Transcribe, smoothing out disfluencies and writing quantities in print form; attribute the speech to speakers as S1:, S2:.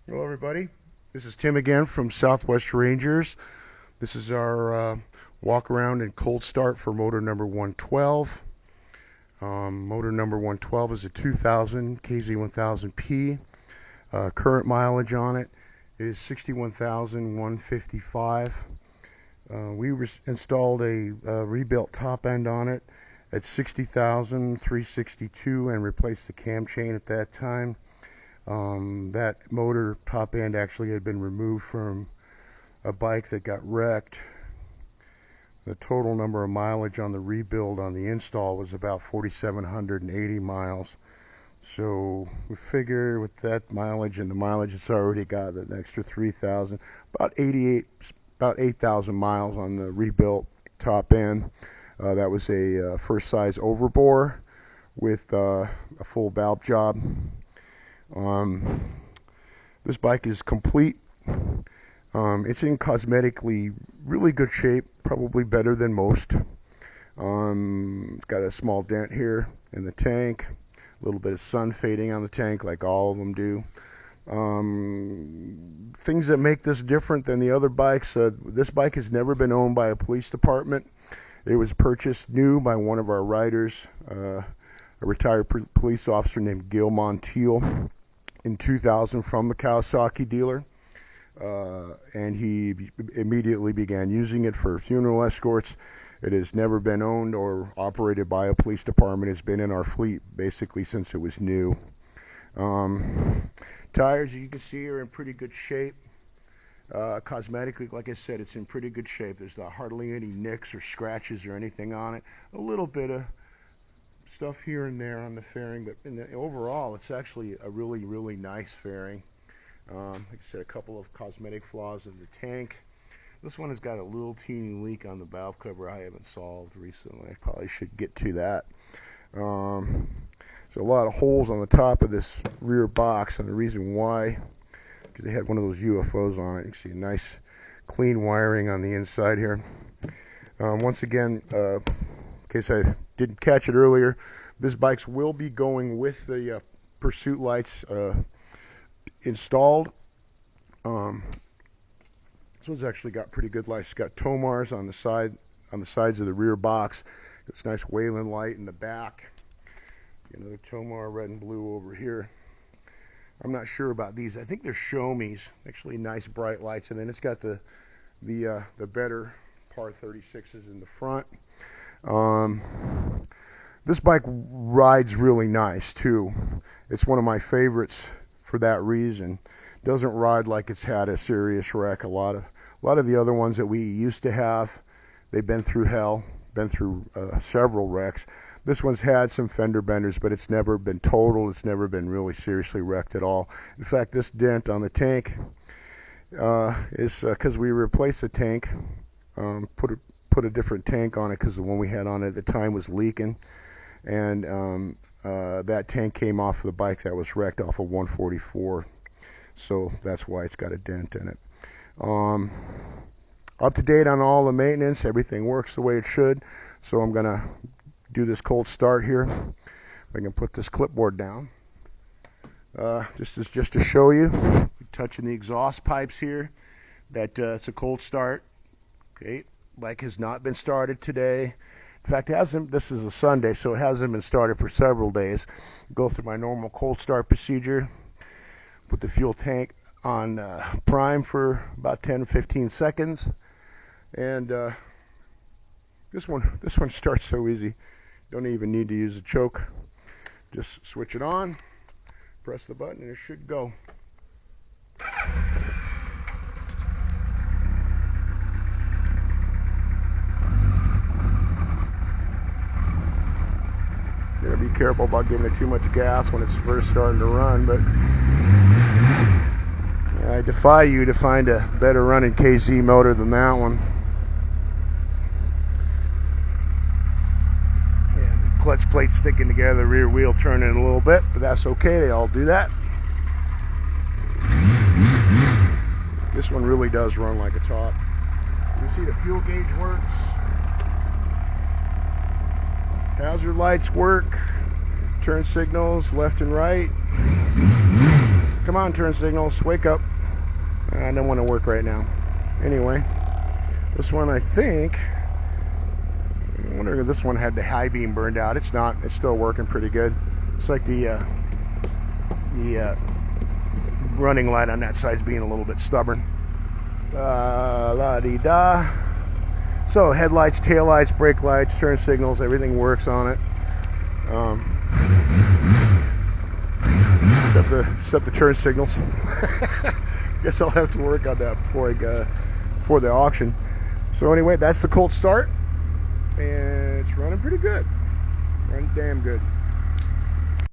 S1: Hello everybody, this is Tim again from Southwest Rangers. This is our walk around and cold start for motor number 112. Motor number 112 is a 2000 KZ1000P. Current mileage on it is 61,155. We installed a rebuilt top end on it at 60,362 and replaced the cam chain at that time. That motor top end actually had been removed from a bike that got wrecked. The total number of mileage on the rebuild on the install was about 4,780 miles. So we figure with that mileage and the mileage it's already got, an extra 3,000, about 8,000 miles on the rebuilt top end. That was a first size overbore with a full valve job. This bike is complete. It's in cosmetically really good shape, probably better than most. It's got a small dent here in the tank, a little bit of sun fading on the tank like all of them do. Things that make this different than the other bikes, this bike has never been owned by a police department. It was purchased new by one of our riders, a retired police officer named Gil Montiel, in 2000 from the Kawasaki dealer, and he immediately began using it for funeral escorts. It has never been owned or operated by a police department. It's been in our fleet basically since it was new. Tires, as you can see, are in pretty good shape. Cosmetically, like I said, it's in pretty good shape. There's not hardly any nicks or scratches or anything on it. A little bit of stuff here and there on the fairing, but overall it's actually a really nice fairing. Like I said, a couple of cosmetic flaws in the tank. This one has got a little teeny leak on the valve cover I haven't solved recently. I probably should get to that. So a lot of holes on the top of this rear box, and the reason why, because they had one of those UFOs on it. You can see a nice clean wiring on the inside here. Once again, in case I didn't catch it earlier, this bike will be going with the pursuit lights installed. This one's actually got pretty good lights. It's got Tomars on the sides of the rear box. It's nice Wayland light in the back. Another Tomar, red and blue over here. I'm not sure about these. I think they're Shomis. Actually, nice bright lights, and then it's got the better Par 36s in the front. This bike rides really nice too. It's one of my favorites for that reason. Doesn't ride like it's had a serious wreck. A lot of the other ones that we used to have, they've been through hell, been through several wrecks. This one's had some fender benders, but it's never been total. It's never been really seriously wrecked at all. In fact, this dent on the tank is because we replaced the tank, put a different tank on it because the one we had on it at the time was leaking, and that tank came off the bike that was wrecked off of 144, so that's why it's got a dent in it. Up to date on all the maintenance. Everything works the way it should, so I'm gonna do this cold start here. If I can put this clipboard down, just to show you, touching the exhaust pipes here, that it's a cold start. Okay, bike has not been started today. In fact, it hasn't. This is a Sunday, so it hasn't been started for several days. Go through my normal cold start procedure. Put the fuel tank on prime for about 10-15 seconds, and this one starts so easy. Don't even need to use a choke. Just switch it on, press the button, and it should go. You gotta be careful about giving it too much gas when it's first starting to run, but I defy you to find a better running KZ motor than that one. Yeah, the clutch plate sticking together, rear wheel turning a little bit, but that's okay, they all do that. This one really does run like a top. You see the fuel gauge works. Hazard lights work. Turn signals left and right. Come Come on, turn signals, wake up. I don't want to work right now. Anyway, this one I think, I wonder if this one had the high beam burned out. It's not. It's still working pretty good. It's like the running light on that side's being a little bit stubborn. La-di-da. So headlights, taillights, brake lights, turn signals, everything works on it. Except the turn signals. Guess I'll have to work on that before the auction. So anyway, that's the Colt Start, and it's running pretty good. Running damn good.